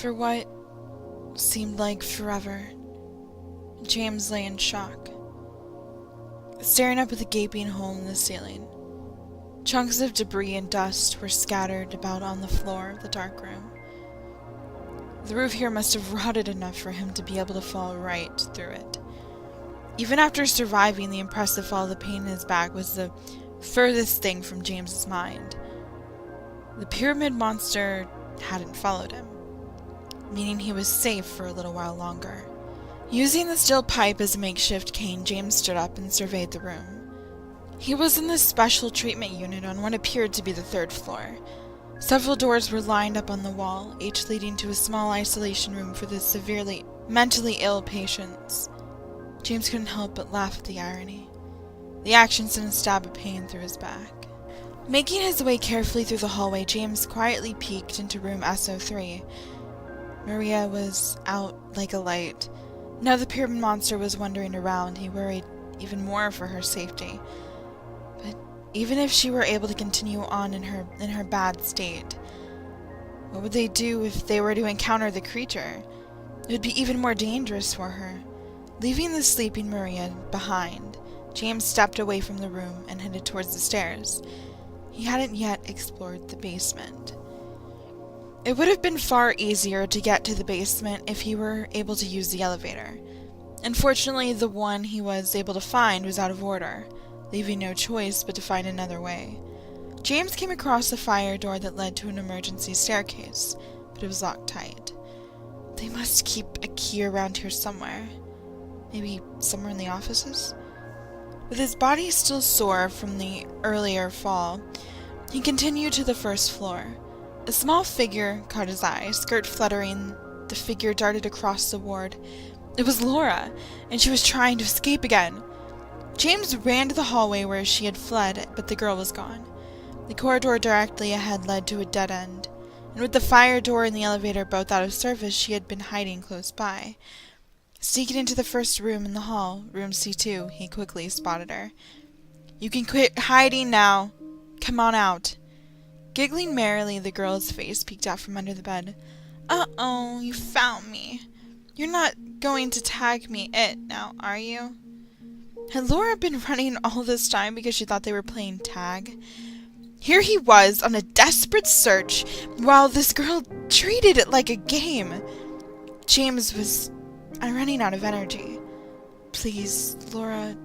For what seemed like forever, James lay in shock, staring up at the gaping hole in the ceiling. Chunks of debris and dust were scattered about on the floor of the dark room. The roof here must have rotted enough for him to be able to fall right through it. Even after surviving the impressive fall, the pain in his back was the furthest thing from James's mind. The pyramid monster hadn't followed him, meaning he was safe for a little while longer. Using the steel pipe as a makeshift cane, James stood up and surveyed the room. He was in the special treatment unit on what appeared to be the 3rd floor. Several doors were lined up on the wall, each leading to a small isolation room for the severely mentally ill patients. James couldn't help but laugh at the irony. The action sent a stab of pain through his back. Making his way carefully through the hallway, James quietly peeked into room SO3. Maria was out like a light. Now the pyramid monster was wandering around. He worried even more for her safety. But even if she were able to continue on in her bad state, what would they do if they were to encounter the creature? It would be even more dangerous for her. Leaving the sleeping Maria behind, James stepped away from the room and headed towards the stairs. He hadn't yet explored the basement. It would have been far easier to get to the basement if he were able to use the elevator. Unfortunately, the one he was able to find was out of order, leaving no choice but to find another way. James came across a fire door that led to an emergency staircase, but it was locked tight. They must keep a key around here somewhere. Maybe somewhere in the offices? With his body still sore from the earlier fall, he continued to the 1st floor. A small figure caught his eye. Skirt fluttering, the figure darted across the ward. It was Laura, and she was trying to escape again. James ran to the hallway where she had fled, but the girl was gone. The corridor directly ahead led to a dead end, and with the fire door and the elevator both out of service, she had been hiding close by. Sneaking into the first room in the hall, room C2, he quickly spotted her. "You can quit hiding now. Come on out." Giggling merrily, the girl's face peeked out from under the bed. "Uh-oh, you found me. You're not going to tag me now, are you?" Had Laura been running all this time because she thought they were playing tag? Here he was on a desperate search, while this girl treated it like a game. James was running out of energy. "Please, Laura,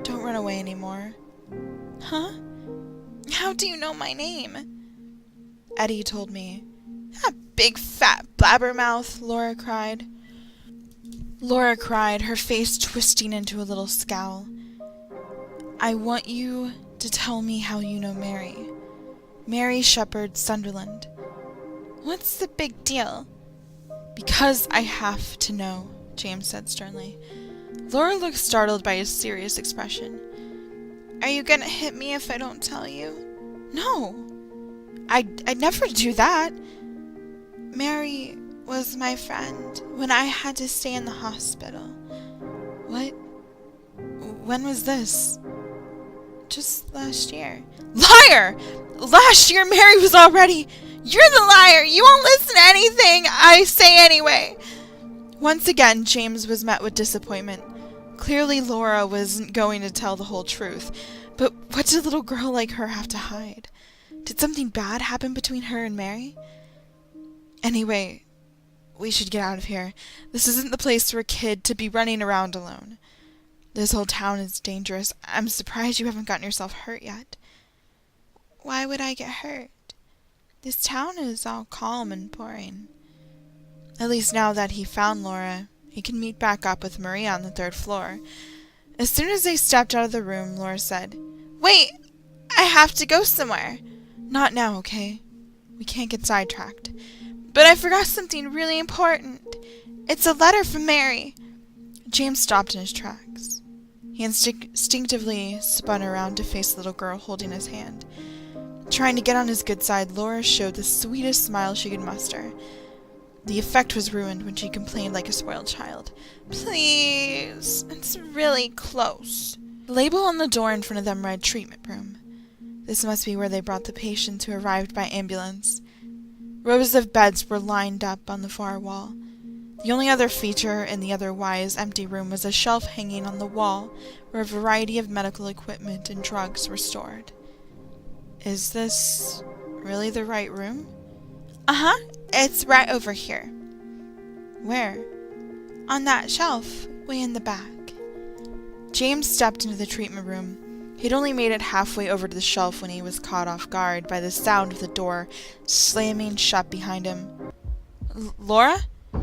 don't run away anymore." "Huh? How do you know my name?" "Eddie told me." "That big fat blabbermouth," Laura cried, her face twisting into a little scowl. "I want you to tell me how you know Mary. Mary Shepherd Sunderland." "What's the big deal?" "Because I have to know," James said sternly. Laura looked startled by his serious expression. "Are you gonna hit me if I don't tell you?" "No, I'd never do that." "Mary was my friend when I had to stay in the hospital." "What? When was this?" "Just last year." "Liar! Last year Mary was already—" "You're the liar! You won't listen to anything I say anyway!" Once again, James was met with disappointment. Clearly Laura wasn't going to tell the whole truth. But what did a little girl like her have to hide? Did something bad happen between her and Mary? Anyway, we should get out of here. This isn't the place for a kid to be running around alone. This whole town is dangerous. I'm surprised you haven't gotten yourself hurt yet. "Why would I get hurt? This town is all calm and boring." At least now that he found Laura, he can meet back up with Maria on the 3rd floor. As soon as they stepped out of the room, Laura said, "Wait! I have to go somewhere." "Not now, okay? We can't get sidetracked." "But I forgot something really important. It's a letter from Mary." James stopped in his tracks. He instinctively spun around to face the little girl holding his hand. Trying to get on his good side, Laura showed the sweetest smile she could muster. The effect was ruined when she complained like a spoiled child. "Please, it's really close." The label on the door in front of them read "treatment room." This must be where they brought the patients who arrived by ambulance. Rows of beds were lined up on the far wall. The only other feature in the otherwise empty room was a shelf hanging on the wall where a variety of medical equipment and drugs were stored. Is this really the right room? Uh-huh, it's right over here. Where? On that shelf, way in the back. James stepped into the treatment room. He'd only made it halfway over to the shelf when he was caught off guard by the sound of the door slamming shut behind him. Laura?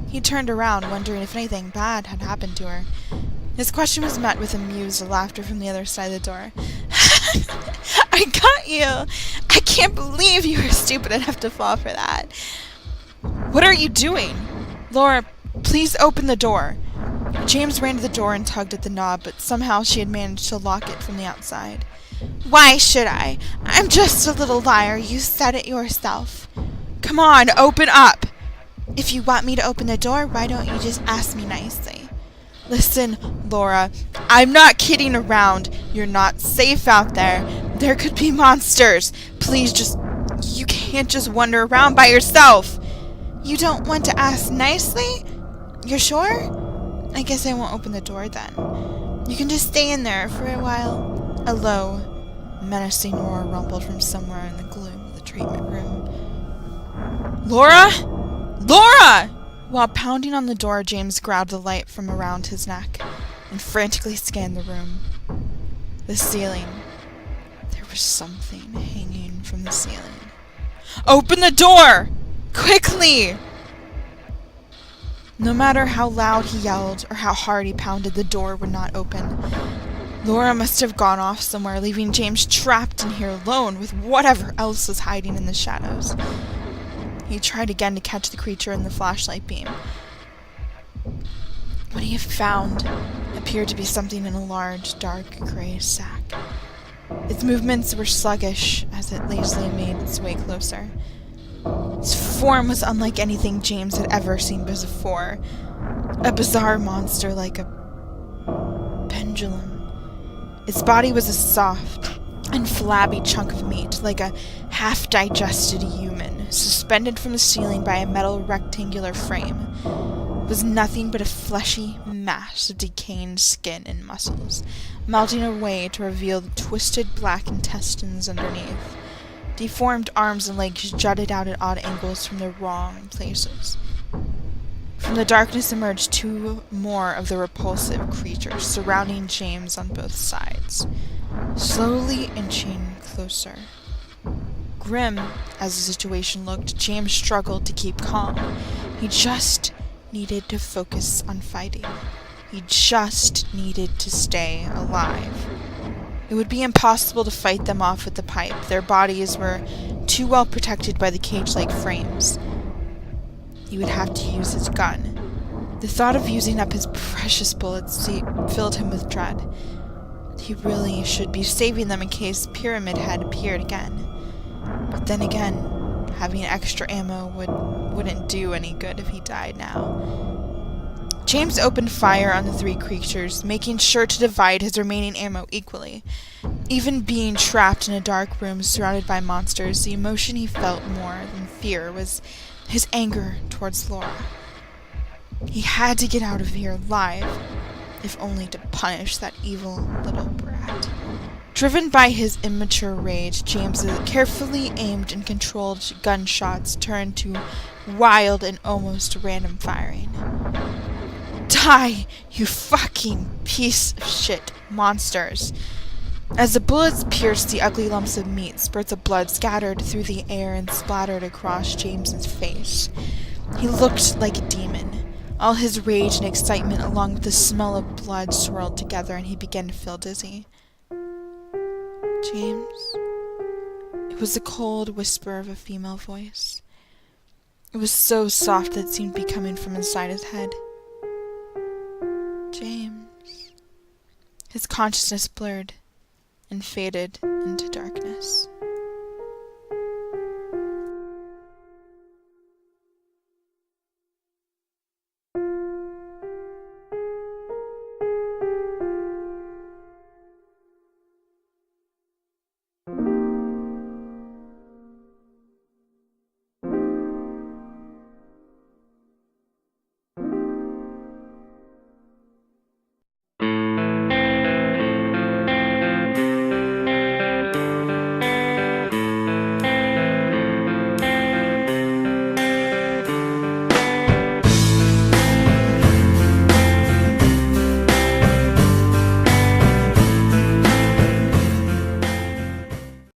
He turned around, wondering if anything bad had happened to her. His question was met with amused laughter from the other side of the door. I got you! I can't believe you were stupid enough to fall for that. What are you doing? Laura, please open the door. James ran to the door and tugged at the knob, but somehow she had managed to lock it from the outside. Why should I? I'm just a little liar. You said it yourself. Come on, open up! If you want me to open the door, why don't you just ask me nicely? Listen, Laura, I'm not kidding around. You're not safe out there. There could be monsters. Please you can't just wander around by yourself. You don't want to ask nicely? You're sure? I guess I won't open the door then. You can just stay in there for a while. A low, menacing roar rumbled from somewhere in the gloom of the treatment room. Laura? Laura! While pounding on the door, James grabbed the light from around his neck and frantically scanned the room. The ceiling. There was something hanging from the ceiling. Open the door! Quickly! No matter how loud he yelled or how hard he pounded, the door would not open. Laura must have gone off somewhere, leaving James trapped in here alone with whatever else was hiding in the shadows. He tried again to catch the creature in the flashlight beam. What he found appeared to be something in a large, dark, gray sack. Its movements were sluggish as it lazily made its way closer. Its form was unlike anything James had ever seen before. A bizarre monster like a pendulum. Its body was a soft and flabby chunk of meat, like a half-digested human, suspended from the ceiling by a metal rectangular frame. It was nothing but a fleshy mass of decaying skin and muscles, melting away to reveal the twisted black intestines underneath. Deformed arms and legs jutted out at odd angles from the wrong places. From the darkness emerged two more of the repulsive creatures, surrounding James on both sides, slowly inching closer. Grim as the situation looked, James struggled to keep calm. He just needed to focus on fighting. He just needed to stay alive. It would be impossible to fight them off with the pipe. Their bodies were too well protected by the cage-like frames. He would have to use his gun. The thought of using up his precious bullets filled him with dread. He really should be saving them in case Pyramid Head appeared again. But then again, having extra ammo wouldn't do any good if he died now. James opened fire on the three creatures, making sure to divide his remaining ammo equally. Even being trapped in a dark room surrounded by monsters, the emotion he felt more than fear was his anger towards Laura. He had to get out of here alive, if only to punish that evil little brat. Driven by his immature rage, James's carefully aimed and controlled gunshots turned to wild and almost random firing. Die, you fucking piece of shit monsters! As the bullets pierced the ugly lumps of meat, spurts of blood scattered through the air and splattered across James's face. He looked like a demon. All his rage and excitement along with the smell of blood swirled together, and he began to feel dizzy. James? It was the cold whisper of a female voice. It was so soft that it seemed to be coming from inside his head. James. His consciousness blurred and faded into darkness.